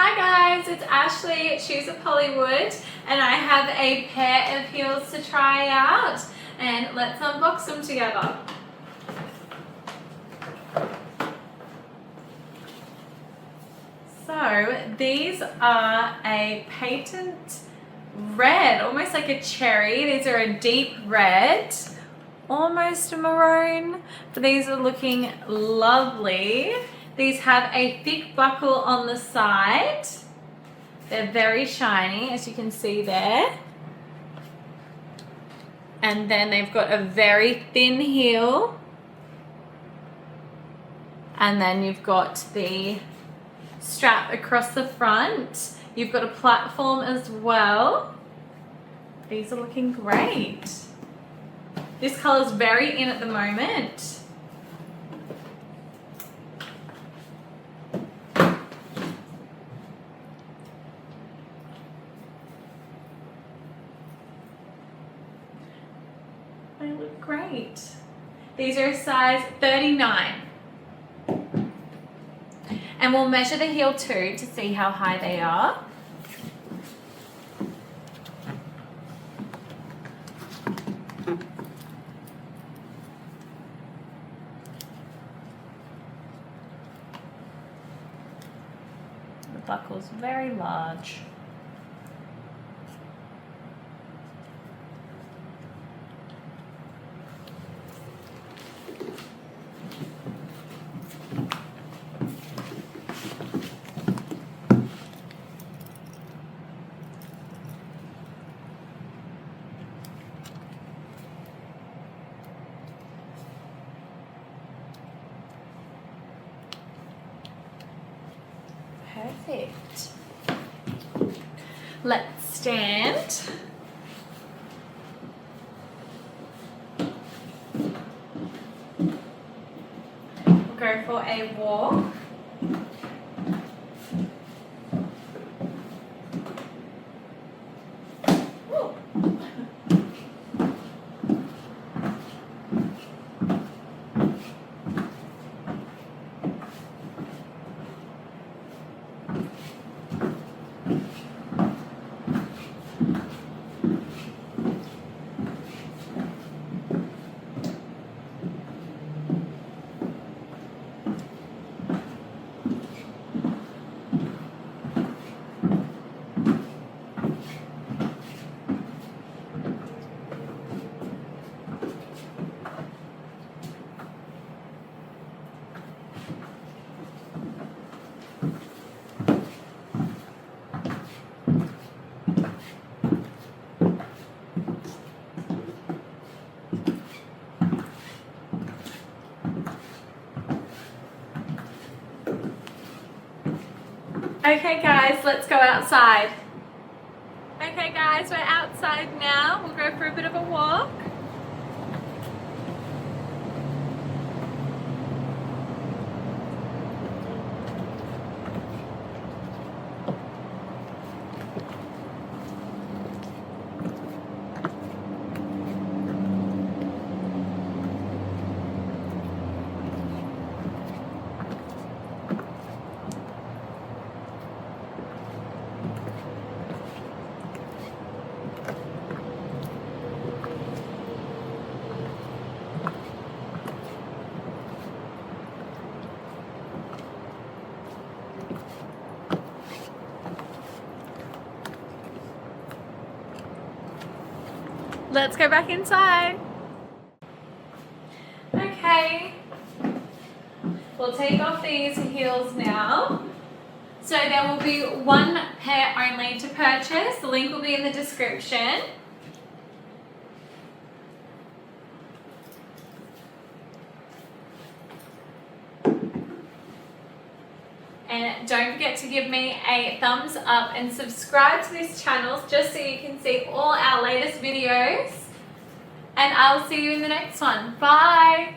Hi guys, it's Ashley at Shoes of Hollywood and I have a pair of heels to try out and let's unbox them together. So these are a patent red, almost like a cherry. These are a deep red, almost a maroon, but these are looking lovely. These have a thick buckle on the side. They're very shiny, as you can see there. And then they've got a very thin heel. And then you've got the strap across the front. You've got a platform as well. These are looking great. This color is very in at the moment. They look great. These are a size 39. And we'll measure the heel too to see how high they are. The buckle's very large. Perfect. Let's stand. We'll go for a walk. Okay guys, let's go outside. Okay guys, we're outside now. We'll go for a bit of a walk. Let's go back inside. Okay, we'll take off these heels now. So there will be one pair only to purchase. The link will be in the description. And don't forget to give me a thumbs up and subscribe to this channel just so you can see all our latest videos. And I'll see you in the next one. Bye!